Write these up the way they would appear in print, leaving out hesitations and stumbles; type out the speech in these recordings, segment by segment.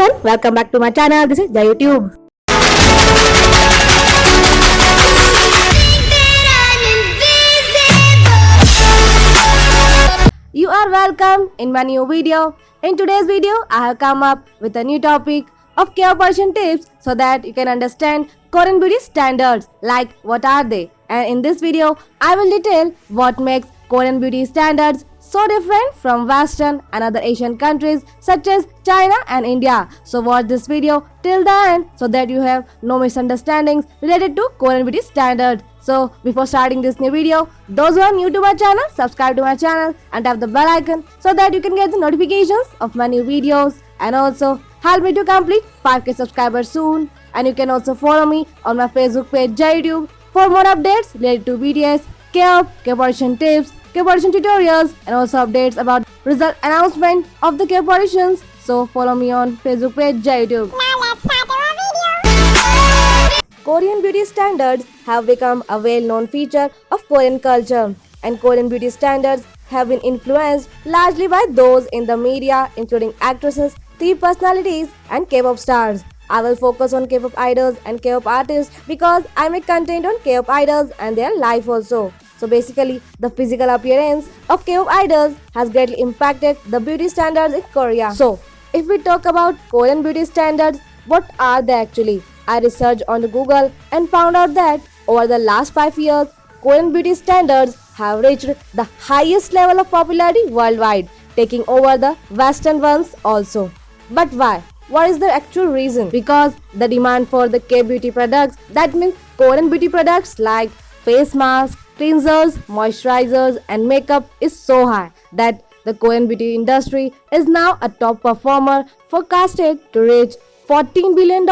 everyone, welcome back to my channel. This is Jayutube. You are welcome in my new video. In today's video, I have come up with a new topic of care person tips so that you can understand Korean beauty standards, like what are they. And in this video, I will detail what makes Korean beauty standards so different from Western and other Asian countries such as China and India. So watch this video till the end so that you have no misunderstandings related to Korean beauty standards. So before starting this new video, those who are new to my channel, subscribe to my channel and tap the bell icon so that you can get the notifications of my new videos, and also help me to complete 5k subscribers soon. And you can also follow me on my Facebook page Jayutube for more updates related to BTS, K-pop, K-pop tips, K-pop tutorials, and also updates about result announcement of the K-pop auditions. So follow me on Facebook page Jayutube. Now let's start our video. Korean beauty standards have become a well-known feature of Korean culture, and Korean beauty standards have been influenced largely by those in the media, including actresses, TV personalities, and K-pop stars. I will focus on K-pop idols and K-pop artists because I make content on K-pop idols and their life also. So basically, the physical appearance of K-pop idols has greatly impacted the beauty standards in Korea. So, if we talk about Korean beauty standards, what are they actually? I researched on the Google and found out that over the last 5 years, Korean beauty standards have reached the highest level of popularity worldwide, taking over the Western ones also. But why? What is the actual reason? Because the demand for the K-beauty products, that means Korean beauty products like face masks, cleansers, moisturizers, and makeup is so high that the Korean beauty industry is now a top performer, forecasted to reach $14 billion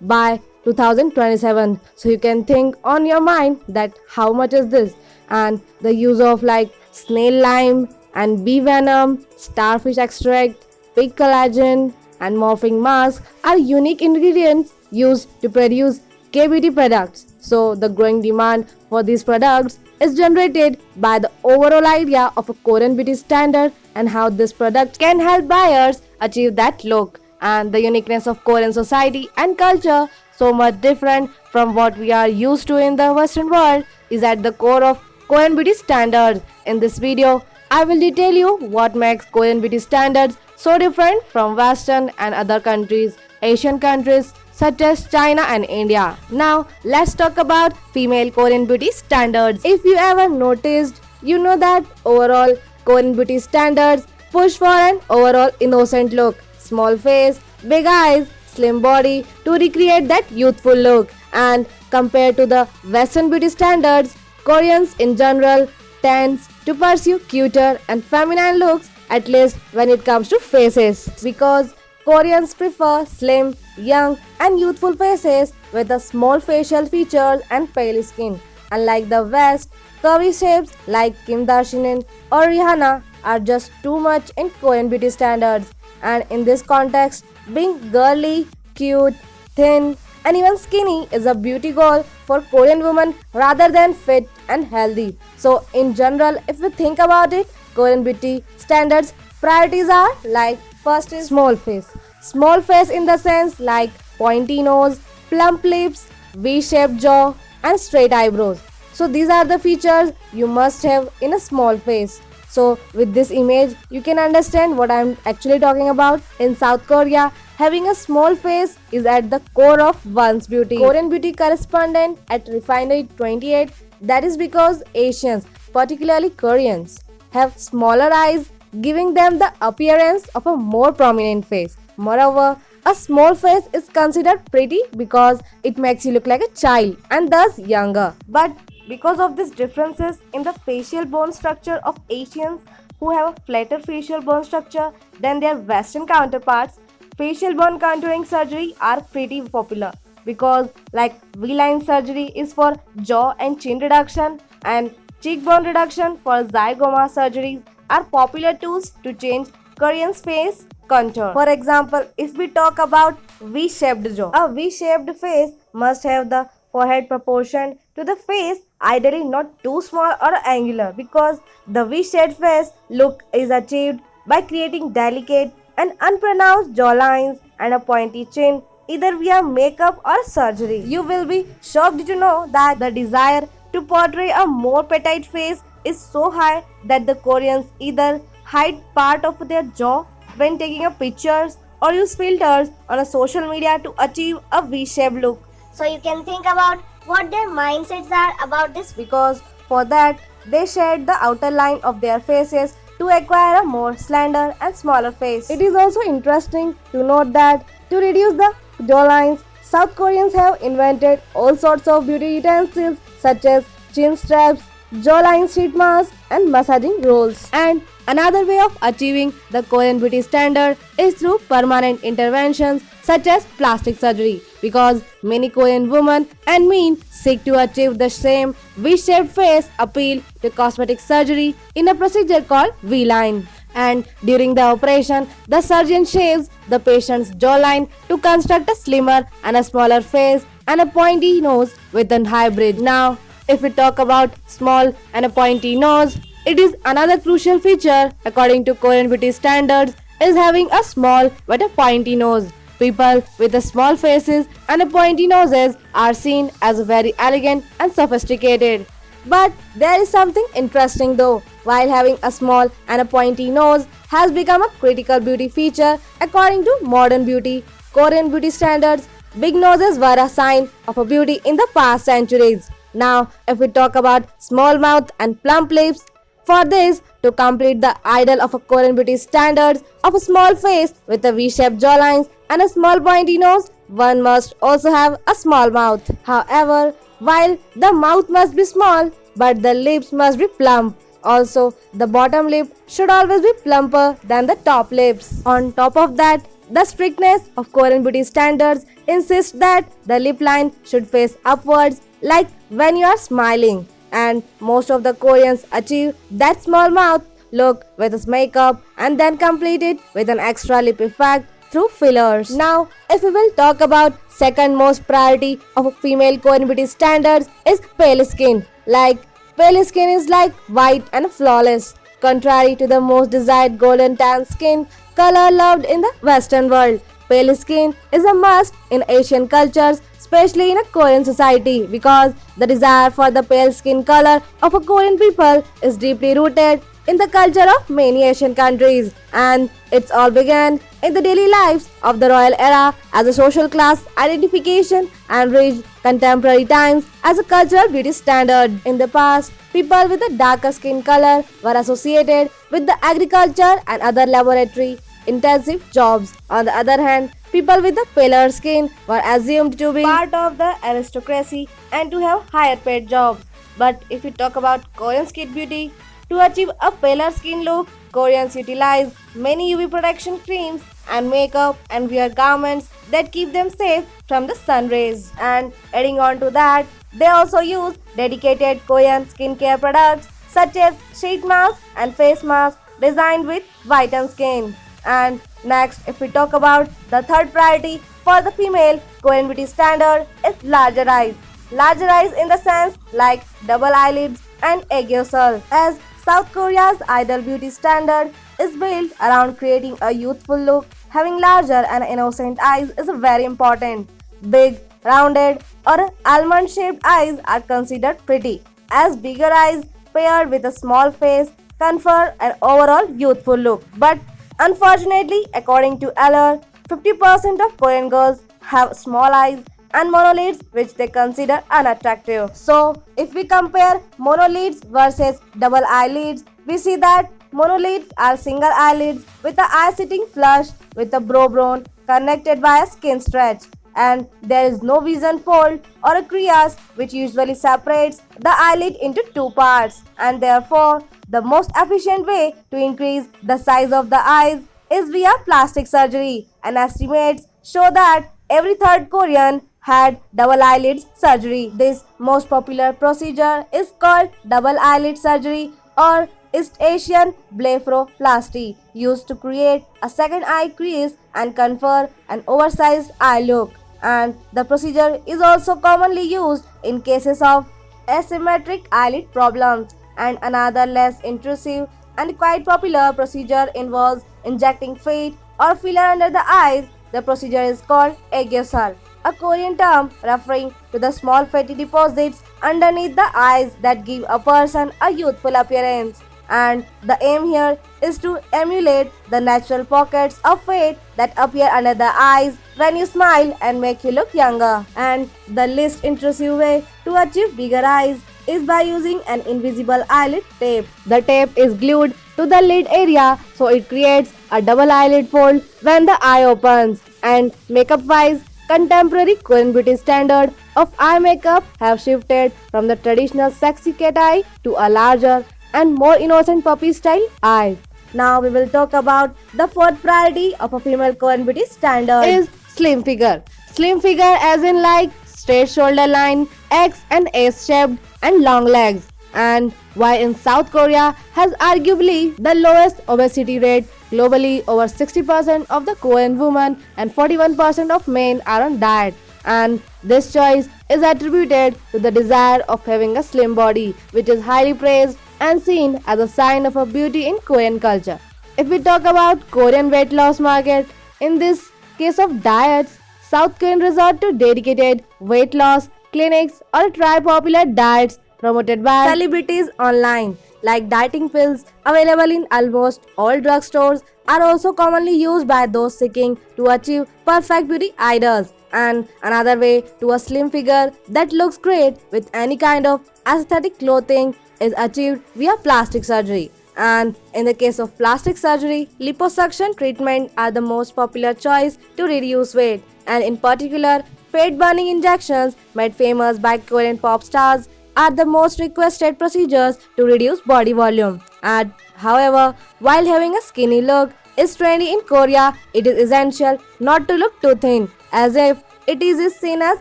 by 2027. So you can think on your mind that how much is this? And the use of like snail lime and bee venom, starfish extract, pig collagen, and morphing mask are unique ingredients used to produce K-beauty products. So the growing demand for these products is generated by the overall idea of a Korean beauty standard and how this product can help buyers achieve that look. And the uniqueness of Korean society and culture, so much different from what we are used to in the Western world, is at the core of Korean beauty standards. In this video, I will detail you what makes Korean beauty standards so different from Western and other countries, Asian countries such as China and India. Now, let's talk about female Korean beauty standards. If you ever noticed, you know that overall Korean beauty standards push for an overall innocent look. Small face, big eyes, slim body to recreate that youthful look. And compared to the Western beauty standards, Koreans in general tends to pursue cuter and feminine looks, at least when it comes to faces, because Koreans prefer slim, young and youthful faces with a small facial features and pale skin. Unlike the West, curvy shapes like Kim Kardashian or Rihanna are just too much in Korean beauty standards. And in this context, being girly, cute, thin and even skinny is a beauty goal for Korean women rather than fit and healthy. So in general, if we think about it, Korean beauty standards priorities are like, first is small face. Small face in the sense like pointy nose, plump lips, V-shaped jaw and straight eyebrows. So these are the features you must have in a small face. So with this image, you can understand what I am actually talking about. In South Korea, having a small face is at the core of one's beauty. Korean beauty correspondent at Refinery 28, that is because Asians, particularly Koreans, have smaller eyes, giving them the appearance of a more prominent face. Moreover, a small face is considered pretty because it makes you look like a child and thus younger. But because of these differences in the facial bone structure of Asians who have a flatter facial bone structure than their Western counterparts, facial bone contouring surgery are pretty popular, because like V-line surgery is for jaw and chin reduction, and cheekbone reduction for zygoma surgeries are popular tools to change Korean's face contour. For example, if we talk about V-shaped jaw, a V-shaped face must have the forehead proportion to the face, ideally not too small or angular, because the V-shaped face look is achieved by creating delicate and unpronounced jawlines and a pointy chin, either via makeup or surgery. You will be shocked to know that the desire to portray a more petite face is so high that the Koreans either hide part of their jaw when taking a pictures or use filters on a social media to achieve a V-shaped look. So you can think about what their mindsets are about this. Because for that they shed the outer line of their faces to acquire a more slender and smaller face. It is also interesting to note that to reduce the jawlines, South Koreans have invented all sorts of beauty utensils such as chin straps, jawline sheet masks, and massaging rolls. And another way of achieving the Korean beauty standard is through permanent interventions such as plastic surgery, because many Korean women and men seek to achieve the same V-shaped face appeal to cosmetic surgery in a procedure called V-line. And during the operation, the surgeon shaves the patient's jawline to construct a slimmer and a smaller face and a pointy nose with a hybrid. Now, if we talk about small and a pointy nose, it is another crucial feature according to Korean beauty standards is having a small but a pointy nose. People with a small faces and a pointy noses are seen as very elegant and sophisticated. But there is something interesting though. While having a small and a pointy nose has become a critical beauty feature according to modern beauty, Korean beauty standards, big noses were a sign of a beauty in the past centuries. Now, if we talk about small mouth and plump lips, for this, to complete the ideal of a Korean beauty standards of a small face with a V-shaped jawlines and a small pointy nose, one must also have a small mouth. However, while the mouth must be small, but the lips must be plump. Also, the bottom lip should always be plumper than the top lips. On top of that, the strictness of Korean beauty standards insists that the lip line should face upwards like when you are smiling. And most of the Koreans achieve that small mouth look with his makeup and then complete it with an extra lip effect through fillers. Now, if we will talk about second most priority of a female Korean beauty standards is pale skin. Like pale skin is like white and flawless, contrary to the most desired golden tan skin color loved in the Western world. Pale skin is a must in Asian cultures, especially in a Korean society, because the desire for the pale skin color of a Korean people is deeply rooted in the culture of many Asian countries, and it's all began in the daily lives of the royal era as a social class identification and reached contemporary times as a cultural beauty standard. In the past, people with a darker skin color were associated with the agriculture and other laboratory intensive jobs. On the other hand, people with a paler skin were assumed to be part of the aristocracy and to have higher paid jobs. But if we talk about Korean skin beauty, to achieve a paler skin look, Koreans utilize many UV protection creams and makeup and wear garments that keep them safe from the sun rays. And adding on to that, they also use dedicated Korean skincare products such as sheet masks and face masks designed with whitened skin. And next, if we talk about the third priority for the female Korean beauty standard is larger eyes. Larger eyes in the sense like double eyelids and egg yolk. As South Korea's ideal beauty standard is built around creating a youthful look, having larger and innocent eyes is very important. Big, rounded or almond-shaped eyes are considered pretty, as bigger eyes paired with a small face confer an overall youthful look. But unfortunately, according to Eller, 50% of Korean girls have small eyes and monolids which they consider unattractive. So, if we compare monolids versus double eyelids, we see that monolids are single eyelids with the eye sitting flush with the brow bone connected by a skin stretch, and there is no vision fold or a crease which usually separates the eyelid into two parts, and therefore the most efficient way to increase the size of the eyes is via plastic surgery, and estimates show that every third Korean had double eyelid surgery. This most popular procedure is called double eyelid surgery or East Asian blepharoplasty, used to create a second eye crease and confer an oversized eye look. And the procedure is also commonly used in cases of asymmetric eyelid problems. And another less intrusive and quite popular procedure involves injecting fat or filler under the eyes The procedure is called aegyesal, a Korean term referring to the small fatty deposits underneath the eyes that give a person a youthful appearance. And the aim here is to emulate the natural pockets of fat that appear under the eyes when you smile and make you look younger. And the least intrusive way to achieve bigger eyes is by using an invisible eyelid tape. The tape is glued to the lid area, so it creates a double eyelid fold when the eye opens. And makeup wise, contemporary Korean beauty standard of eye makeup have shifted from the traditional sexy cat eye to a larger and more innocent puppy style eye. Now we will talk about the fourth priority of a female Korean beauty standard is slim figure. Slim figure as in like straight shoulder line, X and S shaped and long legs. And why in South Korea has arguably the lowest obesity rate globally, over 60% of the Korean women and 41% of men are on diet. And this choice is attributed to the desire of having a slim body, which is highly praised and seen as a sign of a beauty in Korean culture. If we talk about Korean weight loss market, in this case of diets, South Korean resort to dedicated weight loss clinics or try popular diets promoted by celebrities online. Like dieting pills available in almost all drugstores are also commonly used by those seeking to achieve perfect beauty ideals. And another way to a slim figure that looks great with any kind of aesthetic clothing is achieved via plastic surgery. And in the case of plastic surgery, liposuction treatment are the most popular choice to reduce weight, and in particular, fat burning injections made famous by Korean pop stars are the most requested procedures to reduce body volume. And however, while having a skinny look is trendy in Korea, it is essential not to look too thin, as if it is seen as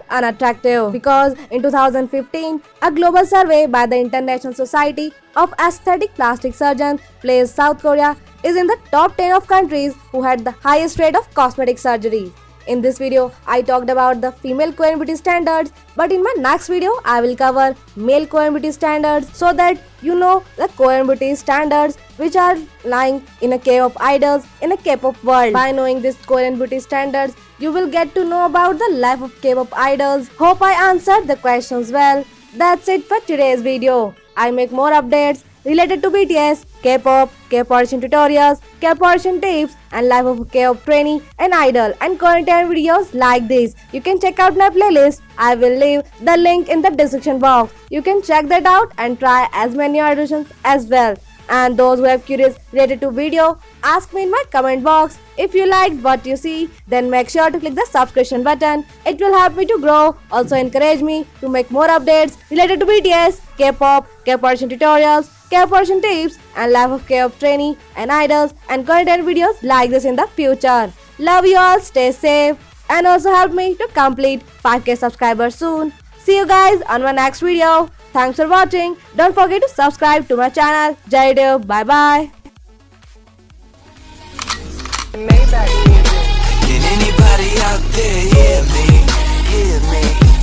unattractive. Because in 2015, a global survey by the International Society of Aesthetic Plastic Surgeons placed South Korea is in the top 10 of countries who had the highest rate of cosmetic surgery. In this video, I talked about the female Korean beauty standards, but in my next video, I will cover male Korean beauty standards so that you know the Korean beauty standards which are lying in a K-pop idols in a K-pop world. By knowing these Korean beauty standards, you will get to know about the life of K-pop idols. Hope I answered the questions well. That's it for today's video. I make more updates related to BTS, K-pop, K-pop audition tutorials, K-pop audition tips, and life of a K-pop trainee and idol, and content videos like this. You can check out my playlist. I will leave the link in the description box. You can check that out and try as many auditions as well. And those who have queries related to video, ask me in my comment box. If you liked what you see, then make sure to click the subscription button. It will help me to grow. Also encourage me to make more updates related to BTS, K-pop, K-pop audition tutorials, K-pop audition tips, and life of K-pop trainee and idols, and content videos like this in the future. Love you all, stay safe, and also help me to complete 5k subscribers soon. See you guys on my next video. Thanks for watching. Don't forget to subscribe to my channel. Jayutube. Bye bye. Can anybody out there hear me? Hear me?